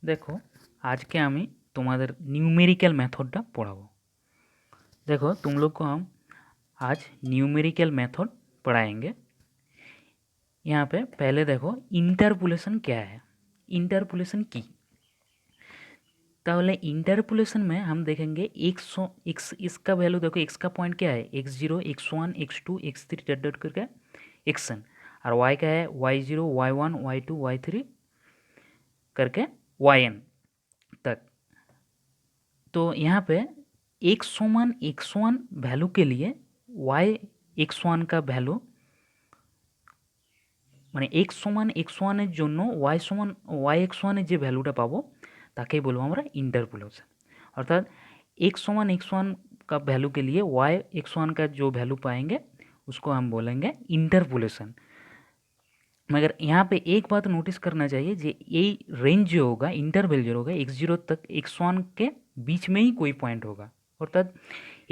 देखो आज के আমি तुम्हारे न्यूमेरिकल मेथडটা पढ़ाबो। देखो तुम लोग को हम आज न्यूमेरिकल मेथड पढ़ाएंगे। यहाँ पे पहले देखो इंटरपोलेशन क्या है। इंटरपोलेशन की ताहले इंटरपोलेशन में हम देखेंगे एक्स इसका वैल्यू देखो, एक्स का पॉइंट क्या है, x0 x1 x2 x3 dot dot करके एक्सन, और y का है y0 y1 y2 y3 करके yn तक। तो यहाँ पे x1 वैल्यू के लिए y(x1) का वैल्यू মানে x1 এর জন্য y(x1) এর যে ভ্যালুটা পাবো তাকেই বলবো আমরা इंटरपोलेशन। अर्थात x1 का वैल्यू के लिए y(x1) का जो वैल्यू पाएंगे उसको हम बोलेंगे इंटरपोलेशन। मगर यहाँ पे एक बात नोटिस करना चाहिए, जे ये रेंज जो होगा, इंटरवल जो होगा x0 तक x1 के बीच में ही कोई पॉइंट होगा। अर्थात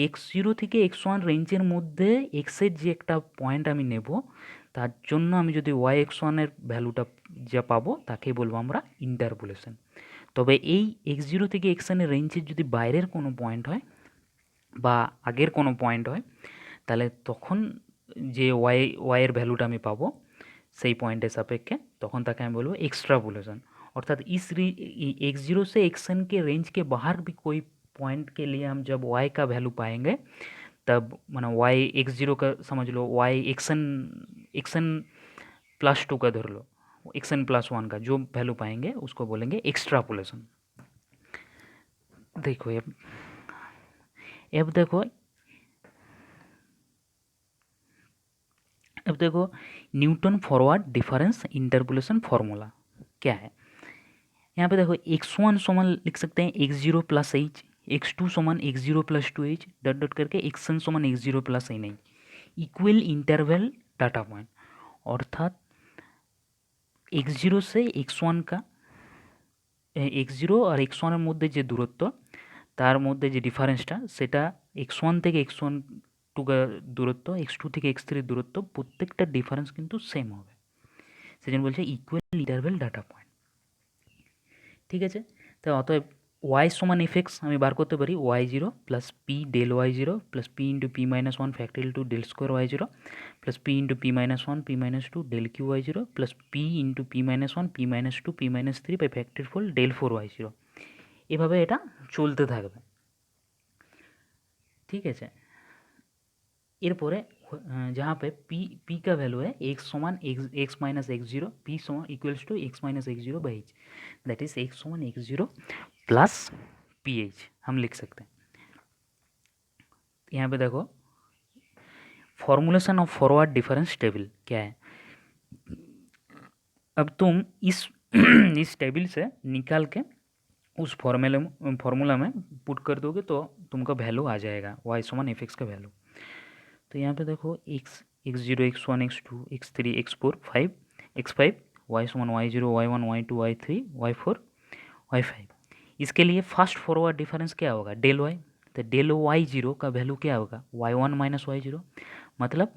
x0 থেকে x1 রেঞ্জের মধ্যে x এর যে একটা পয়েন্ট আমি নেব, তার জন্য আমি যদি y(x1) এর ভ্যালুটা যা পাবো তাকেই বলবো আমরা ইন্টারপোলেশন। তবে এই x0 থেকে xn এর রেঞ্জের যদি বাইরের কোনো পয়েন্ট হয় বা আগের কোনো পয়েন্ট হয়, তাহলে তখন যে y এর ভ্যালুটা আমি पाबो সেই पॉइंट सापेक्षे तखन ताके हम बोलबो एक्सट्रापोलेशन। अर्थात इस x0 से xn के रेंज के बाहर भी कोई पॉइंट के लिए हम जब y का वैल्यू पाएंगे तब माना y x0 का समझ लो, y xn प्लस 2 का धर लो, xn प्लस 1 का जो वैल्यू पाएंगे उसको बोलेंगे एक्सट्रापोलेशन। देखो अब देखो Newton forward difference interpolation formula क्या है। यहाँ पे देखो x1 समान लिख सकते हैं x0 प्लस एच, x2 समान x0 plus 2h dot dot करके xn समान x0 plus N H equal interval data point. अर्थात x0 से x1 का x0 और x1 এর মধ্যে যে দূরত্ব তার মধ্যে যে ডিফারেন্সটা সেটা x1 থেকে x1 का দূরত্ব x2 থেকে x3 দূরত্ব প্রত্যেকটা ডিফারেন্স কিন্তু সেম হবে, সেজন্য বলছে ইকুয়াল ইন্টারভ্যাল ডাটা পয়েন্ট। ঠিক আছে, তো অতএব y সমান fx আমি বার করতে পারি y0 plus P del y0 plus P into P minus 1 factorial two del square y0 plus P into P minus 1 P minus 2 del cube y0 plus P into P minus 1 P minus 2 P minus 3 by factorial del 4y0। এভাবে এটা চলতে থাকবে। ঠিক আছে, এরপরে जहाँ पे p का वैल्यू है x समान x माइनस x0, p समान equals to x minus x0 by h, that is x समान x0 प्लस ph हम लिख सकते हैं। यहाँ पे देखो formulation of forward difference table क्या है। अब तुम इस टेबल से निकाल के उस फॉर्मूला में पुट कर दोगे तो तुमका वैल्यू आ जाएगा y समान एफ एक्स का वैल्यू। तो यहाँ पे देखो x0 x1 x2 x3 x4 5 x5 y समान y0 y1 y2 y3 y4 y5। इसके लिए फर्स्ट फॉरवर्ड डिफरेंस क्या होगा, डेल y। तो डेल y0 का वैल्यू क्या होगा y1 माइनस y0, मतलब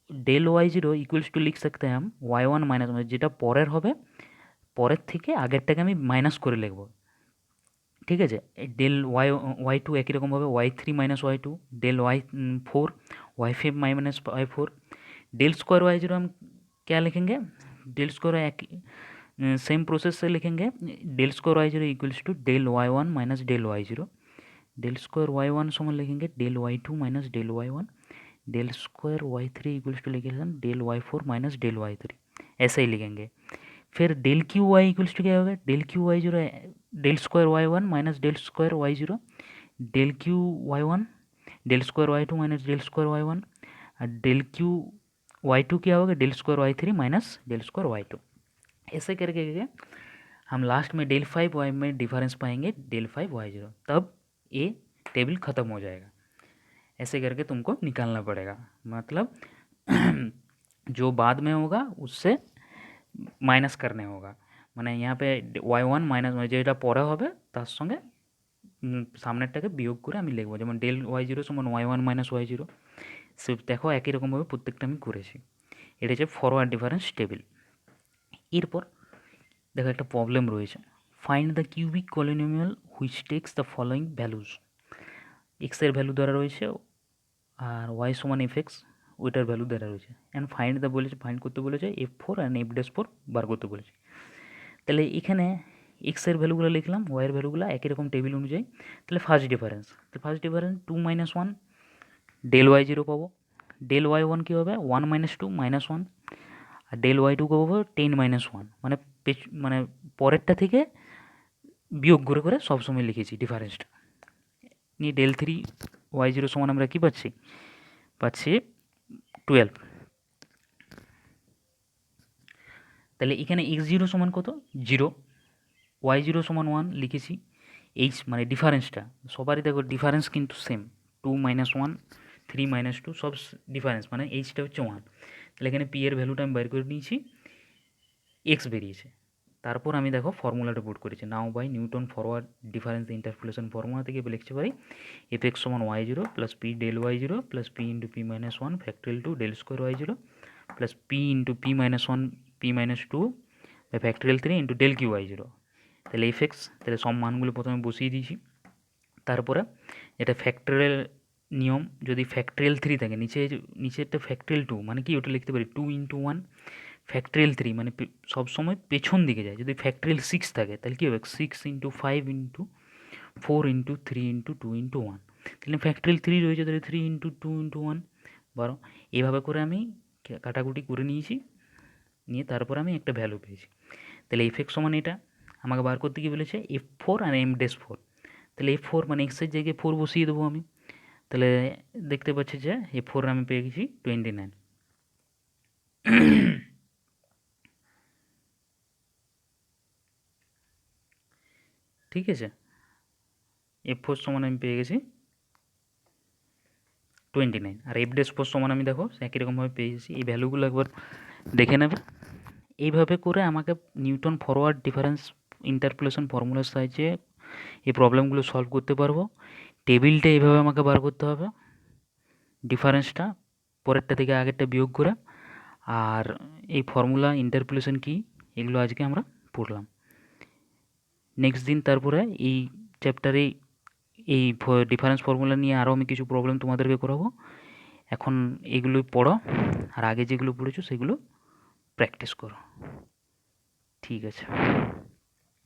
डेल y0 इक्वल्स टू लिख सकते हैं हम y1 माइनस যেটা পরের হবে পরের থেকে আগেরটাকে আমি মাইনাস করে লিখব। ঠিক আছে, डेल y2 একই রকমভাবে y3 minus y2 del y4 y5 minus y4 del square y0 हम क्या लिखेंगे, डेल स्क्वायर एक सेम प्रोसेस से लिखेंगे del square y0 equals to del y1 minus del y0, del square y1 समान लिखेंगे del y2 minus del y1, del square y3 equals to लिखेंगे del y4 minus del y3, ऐसे ही लिखेंगे। फिर del Q Y equals to क्या होगा, del Q Y zero del square y1 minus del square y0, del cube y1 del square y2 minus del square y1, और del cube y2 क्या होगा del square y3 minus del square y2। ऐसे करके हम last में del 5y में difference पाएंगे del 5y0, तब ये टेबल ख़त्म हो जाएगा। ऐसे करके तुमको निकालना पड़ेगा, मतलब जो बाद में होगा उससे माइनस करने होगा। মানে यहाँ पे y1 মাইনাস যেটা পরে হবে তার সঙ্গে সামনেরটাকে বিয়োগ করে আমি লিখবো, যেমন ডেল y0 সমান y1 মাইনাস y0। সে দেখো একই রকমভাবে প্রত্যেকটা আমি করেছি। এটা হচ্ছে ফরওয়ার্ড ডিফারেন্স টেবিল। এরপর দেখো একটা প্রবলেম রয়েছে, find the cubic polynomial which text the following values. এক্সের ভ্যালু দেওয়া রয়েছে আর ওয়াই সমান এফ এক্স ওইটার ভ্যালু দেওয়া রয়েছে। অ্যান্ড ফাইন্ড দ্য বলেছে, ফাইন্ড করতে বলেছে F4 অ্যান্ড F'4 বার করতে বলেছে। তাহলে এখানে এক্সের ভ্যালুগুলো লিখলাম, ওয়াইয়ের ভ্যালুগুলো একই রকম টেবিল অনুযায়ী। তাহলে first difference 2 - 1 del Y zero পাবো। ডেল ওয়াই ওয়ান কী হবে 1 - 2 -1, আর ডেল ওয়াই টু পাবো 10 - 1, মানে মানে পরেরটা থেকে বিয়োগ করে করে সবসময় লিখেছি ডিফারেন্সটা নিয়ে। ডেল থ্রি ওয়াই জিরো সমান আমরা কী পাচ্ছি 12। তাহলে এখানে এক্স জিরো সমান কত 0, ওয়াই জিরো সমান 1 লিখেছি। এইচ মানে ডিফারেন্সটা সবারই দেখো ডিফারেন্স কিন্তু সেম, 2 - 1 3 - 2 সব ডিফারেন্স, মানে এইচটা হচ্ছে 1। তাহলে এখানে পি এর ভ্যালুটা আমি বের করে নিয়েছি, এক্স বেরিয়েছে। তারপর আমি দেখো ফর্মুলাটা পুট করেছি, now by Newton forward difference interpolation formula থেকে লিখতে পারি এফ এক্স সমান Y zero plus P del Y zero plus P into P minus one factorial two del square Y zero plus P into P minus one P minus two by factorial 3 into del Q Y zero. তাহলে F X, তাহলে সব মানগুলো প্রথমে বসিয়ে দিয়েছি। তারপরে এটা factorial নিয়ম, যদি ফ্যাক্টরিয়াল 3 থাকে নিচেরটা ফ্যাক্টরিয়াল 2, মানে কি ওটা লিখতে পারি 2 × 1 ফ্যাক্টরিয়াল 3, মানে সবসময় পেছন দিকে যায়। যদি ফ্যাক্টরিয়াল 6 থাকে তাহলে কী হবে 6 × 5 × 4 × 3 × 2 × 1। তাহলে ফ্যাক্টরিয়াল 3 রয়েছে, তাহলে 3 × 2 × 1 12। এইভাবে করে আমি কাটাকুটি করে নিয়েছি, নিয়ে তারপর আমি একটা ভ্যালু পেয়েছি। তাহলে এফ এক্স সমান এটা আমাকে বার করতে গিয়ে বলেছে F4 আর M'4। তাহলে F4 মানে এক্সের জায়গায় 4 বসিয়ে দেবো আমি। তাহলে দেখতে পাচ্ছি যে F4 আমি পেয়ে গেছি 29। ঠিক আছে, F4 সমান আমি পেয়ে গেছি 29, আর F'4 সমান আমি দেখো একই রকমভাবে পেয়ে গেছি। এই ভ্যালুগুলো একবার দেখে নেবে। এইভাবে করে আমাকে নিউটন ফরওয়ার্ড ডিফারেন্স ইন্টারপোলেশন ফর্মুলার সাহায্যে এই প্রবলেমগুলো সলভ করতে পারবো। টেবিলটা এইভাবে আমাকে বার করতে হবে, ডিফারেন্সটা পরেরটা থেকে আগেরটা বিয়োগ করে। আর এই ফর্মুলা ইন্টারপোলেশন কী এগুলো আজকে আমরা পড়লাম। নেক্সট দিন তারপরে এই চ্যাপ্টারে এই ডিফারেন্স ফর্মুলা নিয়ে আরও আমি কিছু প্রবলেম তোমাদেরকে করাবো। এখন এগুলোই পড়ো, আর আগে যেগুলো পড়েছো সেগুলো প্র্যাকটিস করো। ঠিক আছে।